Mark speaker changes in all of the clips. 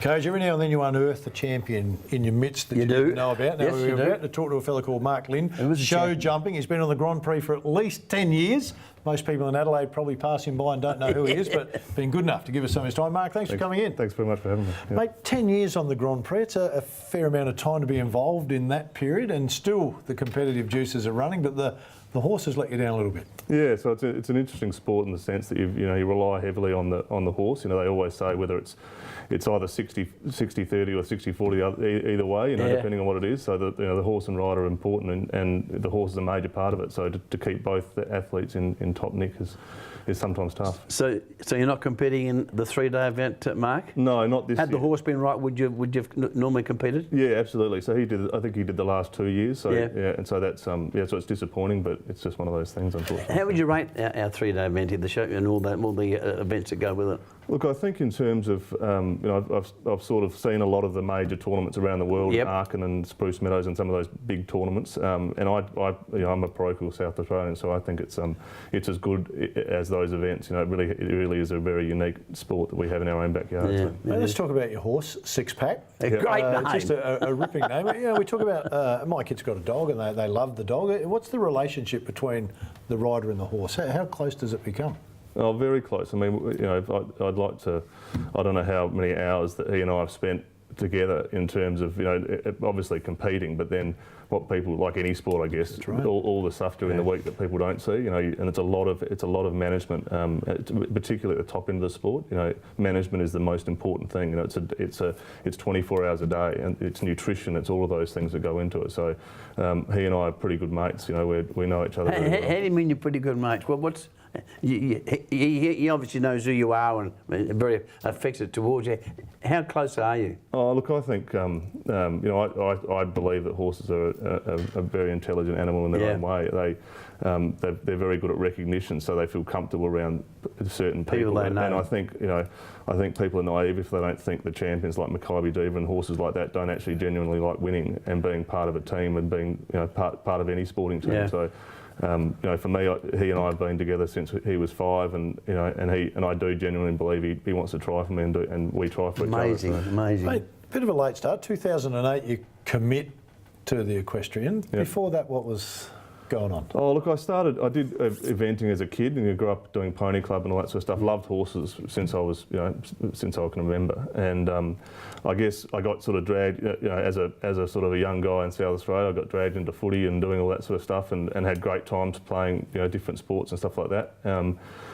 Speaker 1: Coach, every now and then you unearth the champion in your midst that you didn't know about. Now,
Speaker 2: Yes,
Speaker 1: we were about to talk to a fellow called Mark Lynn, Showjumping. He's been on the Grand Prix for at least 10 years. Most people in Adelaide probably pass him by and don't know who he is, but been good enough to give us some of his time. Mark, thanks for coming in.
Speaker 3: Thanks very much for having me.
Speaker 1: Mate, 10 years on the Grand Prix, it's a fair amount of time to be involved in that period, and still the competitive juices are running, but the horses let you down a little bit.
Speaker 3: Yeah, so it's an interesting sport in the sense that you rely heavily on the horse. They always say whether it's either 60-30 or 60-40 either way, depending on what it is. So the horse and rider are important, and the horse is a major part of it. So to keep both the athletes in top nick is sometimes tough.
Speaker 2: So you're not competing in the 3-day event, Mark?
Speaker 3: No, not this year.
Speaker 2: Had the horse been right, would you have normally competed?
Speaker 3: Yeah, absolutely. So I think he did the last 2 years. So yeah, and so that's so it's disappointing, but it's just one of those things, unfortunately.
Speaker 2: How would you rate our 3-day event here, the show and all the events that go with it?
Speaker 3: Look, I think in terms of, I've sort of seen a lot of the major tournaments around the world, Arkin and Spruce Meadows and some of those big tournaments. And I'm a parochial South Australian, so I think it's as good as those events. It really is a very unique sport that we have in our own backyard.
Speaker 1: Yeah. So. Let's talk about your horse, Six Pack.
Speaker 2: Great name.
Speaker 1: Just a ripping name. We talk about, my kid's got a dog and they love the dog. What's the relationship between the rider and the horse? How close does it become?
Speaker 3: Oh, very close. I mean, I'd like to. I don't know how many hours that he and I have spent together in terms of, obviously competing, but then what people, like any sport, I guess, all the stuff during the week that people don't see, and it's a lot of management, particularly at the top end of the sport. Management is the most important thing. It's 24 hours a day, and it's nutrition, it's all of those things that go into it. So he and I are pretty good mates. We know each other.
Speaker 2: How do you mean you're pretty good mates? Well, he obviously knows who you are and very affectionate towards you. How close are you?
Speaker 3: Oh, look, I think I believe that horses are a very intelligent animal in their own way. They're very good at recognition, so they feel comfortable around certain people.
Speaker 2: They know.
Speaker 3: And I think people are naive if they don't think the champions like Makybe Diva and horses like that don't actually genuinely like winning and being part of a team and being part of any sporting team. So. For me, he and I have been together since he was 5, and I do genuinely believe he wants to try for me, and we try for each other.
Speaker 2: Amazing.
Speaker 1: Mate, bit of a late start. 2008, you commit to the equestrian. Yep. Before that, what was going on?
Speaker 3: Oh, look, I did eventing as a kid, and I grew up doing pony club and all that sort of stuff. Loved horses since I can remember, and I guess I got sort of dragged, as a sort of a young guy in South Australia. I got dragged into footy and doing all that sort of stuff, and had great times playing, different sports and stuff like that.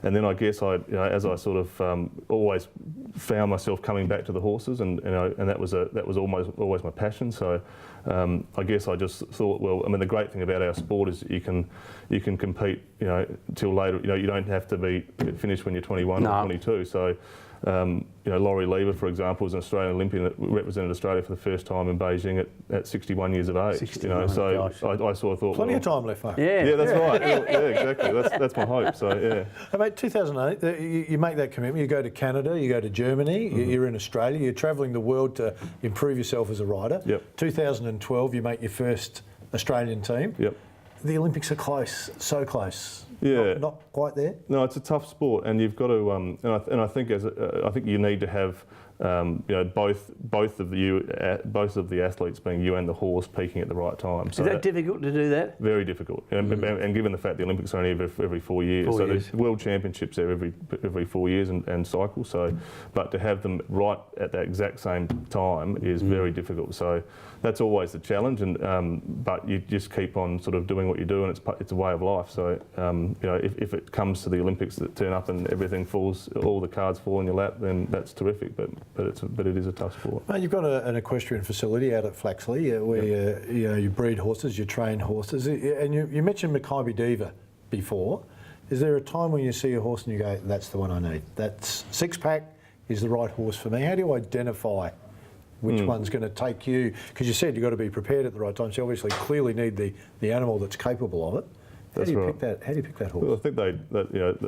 Speaker 3: And then I guess as I sort of always found myself coming back to the horses, and that was always my passion. So I guess I just thought, well, I mean, the great thing about our sport is that you can compete, till later. You don't have to be finished when you're 21 or 22. So. Laurie Lever, for example, was an Australian Olympian that represented Australia for the first time in Beijing at 61 years of age. 61, so I sort of thought,
Speaker 1: plenty of time left, mate.
Speaker 3: Yeah, that's right. Yeah, exactly. That's my hope. So yeah.
Speaker 1: Hey, mate, 2008, you make that commitment. You go to Canada, you go to Germany, you're in Australia, you're travelling the world to improve yourself as a rider.
Speaker 3: Yep.
Speaker 1: 2012, you make your first Australian team.
Speaker 3: Yep.
Speaker 1: The Olympics are close, so close.
Speaker 3: Yeah,
Speaker 1: not quite there.
Speaker 3: No, it's a tough sport, and you've got to. And I think I think you need to have both of the athletes, being you and the horse, peaking at the right time. So
Speaker 2: is that difficult to do that?
Speaker 3: Very difficult, and given the fact the Olympics are only every 4 years, there's World Championships there every 4 years and cycle. So, but to have them right at that exact same time is very difficult. So that's always the challenge, and but you just keep on sort of doing what you do, and it's a way of life. So if it comes to the Olympics that turn up and everything falls, all the cards fall in your lap, then that's terrific. But it is a tough sport.
Speaker 1: Mate, you've got an equestrian facility out at Flaxley where you breed horses, you train horses, and you mentioned Makybe Diva before. Is there a time when you see a horse and you go, that's the one I need? That's Six Pack is the right horse for me. How do you identify which one's going to take you? Because you said you've got to be prepared at the right time, so you obviously clearly need the animal that's capable of it. How do you pick that horse?
Speaker 3: Well, I think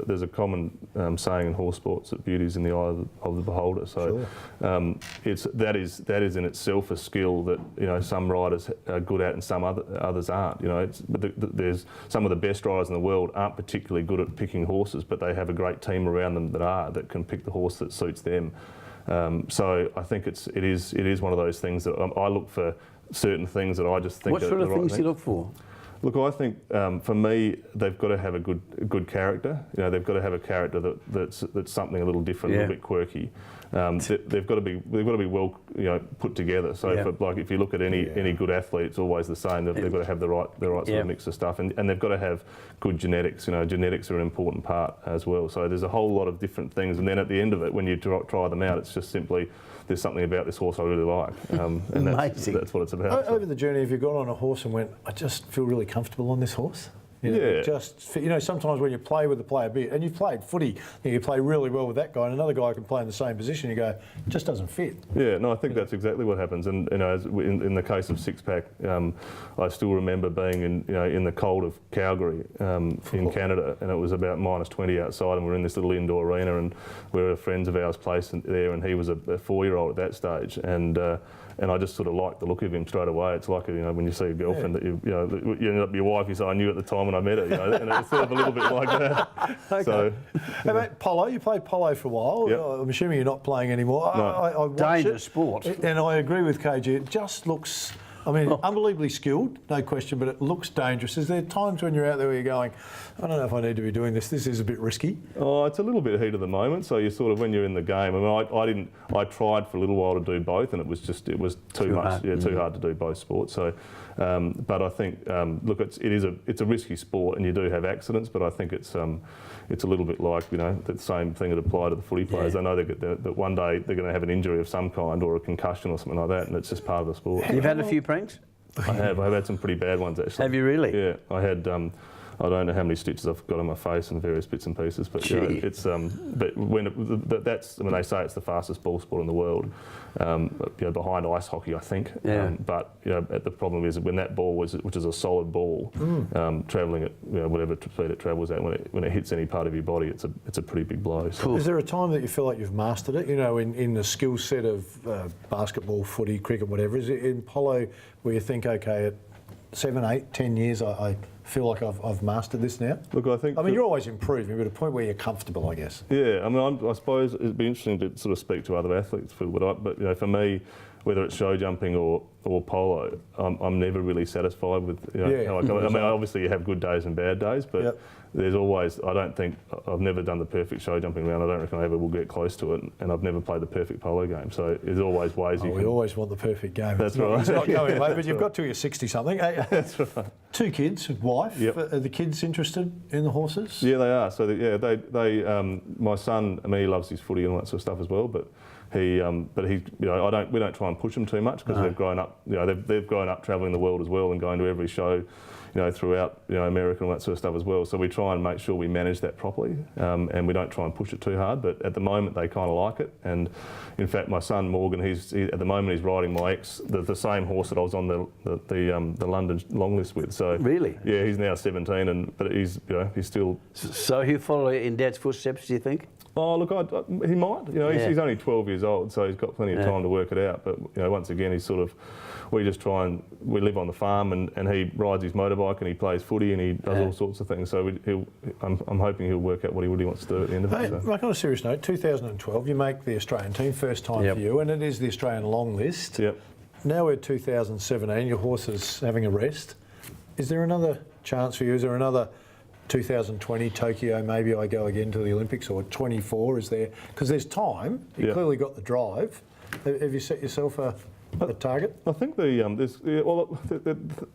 Speaker 3: there's a common saying in horse sports that beauty is in the eye of the beholder. So that is in itself a skill that some riders are good at and some others aren't. There's some of the best riders in the world aren't particularly good at picking horses, but they have a great team around them that can pick the horse that suits them. So I think it is one of those things that I look for certain things that I just think
Speaker 2: What
Speaker 3: are
Speaker 2: sort
Speaker 3: the
Speaker 2: of
Speaker 3: right
Speaker 2: things do you look for?
Speaker 3: Look, I think for me, they've got to have a good character. You know, they've got to have a character that's something a little different, a little bit quirky. They've got to be well, put together. So if you look at any good athlete, it's always the same. They've got to have the right sort of mix of stuff, and they've got to have good genetics. You know, genetics are an important part as well. So there's a whole lot of different things, and then at the end of it, when you try them out, it's just simply there's something about this horse I really like, and that's what it's about.
Speaker 1: Over the journey, have you got on a horse and went, I just feel really comfortable on this horse? Sometimes when you play with the player a bit, and you've played footy, you play really well with that guy, and another guy can play in the same position, you go, it just doesn't fit.
Speaker 3: Yeah, no, I think that's exactly what happens. And in the case of Six Pack, I still remember being in the cold of Calgary in Canada, and it was about -20 outside, and we're in this little indoor arena, and we were friends of ours placed there, and he was a 4-year-old at that stage, and I just sort of liked the look of him straight away. It's like when you see a girlfriend that you ended up your wife. You say, I knew at the time when I met her, and it's sort of a little bit like that.
Speaker 1: Okay.
Speaker 3: So,
Speaker 1: hey, mate, polo. You played polo for a while.
Speaker 3: Yep.
Speaker 1: I'm assuming you're not playing anymore.
Speaker 3: No.
Speaker 1: I watch
Speaker 2: Dangerous
Speaker 1: it,
Speaker 2: sport.
Speaker 1: and I agree with KG. It just looks. Unbelievably skilled, no question, but it looks dangerous. Is there times when you're out there where you're going, I don't know if I need to be doing this. This is a bit risky.
Speaker 3: Oh, it's a little bit heat of the moment. So you sort of, when you're in the game, I tried for a little while to do both, and it was too much.
Speaker 2: Hard.
Speaker 3: Yeah, too hard to do both sports. So, but I think, look, it's a risky sport, and you do have accidents. But I think it's a little bit like the same thing that apply to the footy players. They know that one day they're going to have an injury of some kind or a concussion or something like that, and it's just part of the sport.
Speaker 2: You've had a few pranks?
Speaker 3: I have. I've had some pretty bad ones actually.
Speaker 2: Have you really?
Speaker 3: Yeah, I had. I don't know how many stitches I've got on my face and various bits and pieces, but it's. But that's when they say it's the fastest ball sport in the world, behind ice hockey, I think.
Speaker 2: Yeah.
Speaker 3: But the problem is when that ball which is a solid ball, travelling at whatever speed it travels at, when it hits any part of your body, it's a pretty big blow. So.
Speaker 1: Is there a time that you feel like you've mastered it? In the skill set of basketball, footy, cricket, whatever. Is it in polo where you think, okay, at 7, 8, 10 years, I feel like I've mastered this now?
Speaker 3: Look, I think.
Speaker 1: You're always improving, but a point where you're comfortable, I guess.
Speaker 3: Yeah, I suppose it'd be interesting to sort of speak to other athletes for for me, whether it's show jumping or polo, I'm never really satisfied with how I go. Obviously you have good days and bad days, but there's always. I've never done the perfect show jumping round. I don't reckon I ever will get close to it, and I've never played the perfect polo game. So there's always ways you can.
Speaker 1: We always want the perfect game.
Speaker 3: That's right.
Speaker 1: It's not going, mate, but you've got till you're 60 something.
Speaker 3: That's right.
Speaker 1: 2 kids, wife.
Speaker 3: Yep.
Speaker 1: Are the kids interested in the horses?
Speaker 3: Yeah, they are. So they my son, he loves his footy and all that sort of stuff as well, but. We don't try and push them too much because they've grown up. They've grown up travelling the world as well and going to every show, throughout America and all that sort of stuff as well. So we try and make sure we manage that properly, and we don't try and push it too hard. But at the moment, they kind of like it. And in fact, my son Morgan, at the moment he's riding my the same horse that I was on the London long list with. So
Speaker 2: really,
Speaker 3: yeah, he's now 17, but he's still.
Speaker 2: So he'll follow in Dad's footsteps, do you think?
Speaker 3: Oh look, he might. He's only 12 years old, so he's got plenty of time to work it out. But once again, he's sort of. We just try and we live on the farm, and he rides his motorbike and he plays footy and he does all sorts of things. So I'm hoping he'll work out what he really wants to do at the end of it. So.
Speaker 1: Like on a serious note, 2012, you make the Australian team, first time for you, and it is the Australian long list.
Speaker 3: Yep.
Speaker 1: Now we're 2017. Your horse is having a rest. Is there another chance for you? Is there another 2020 Tokyo? Maybe I go again to the Olympics, or 24? Is there? Because there's time. You clearly got the drive. Have you set yourself a target?
Speaker 3: I think the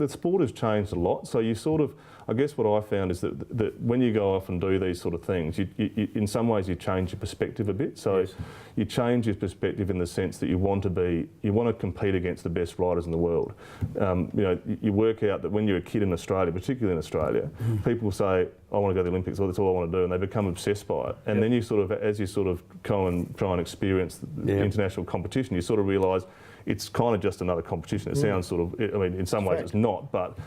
Speaker 3: sport has changed a lot. So you sort of, I guess what I found is that when you go off and do these sort of things, you in some ways you change your perspective a bit. So you change your perspective in the sense that you want to compete against the best riders in the world. You work out that when you're a kid in Australia, particularly in Australia, people say, I want to go to the Olympics, or that's all I want to do, and they become obsessed by it. And then you sort of, as you sort of go and try and experience the international competition, you sort of realise it's kind of just another competition. It sounds sort of, in some ways it's not, but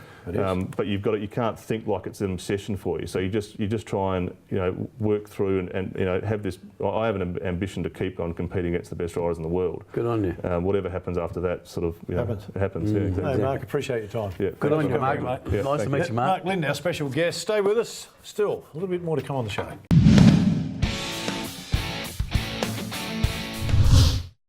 Speaker 3: you've got you can't think like it's an obsession for you. So you just try and work through and have this. I have an ambition to keep on competing against the best riders in the world.
Speaker 2: Good on you.
Speaker 3: Whatever happens after that, sort of happens. Yeah, exactly.
Speaker 1: Hey, Mark, appreciate your time.
Speaker 3: Yeah,
Speaker 2: Good on you, Mark.
Speaker 3: Yeah,
Speaker 2: Nice to meet you, Mark.
Speaker 1: Mark Lind, our special guest. Stay with us. Still a little bit more to come on the show.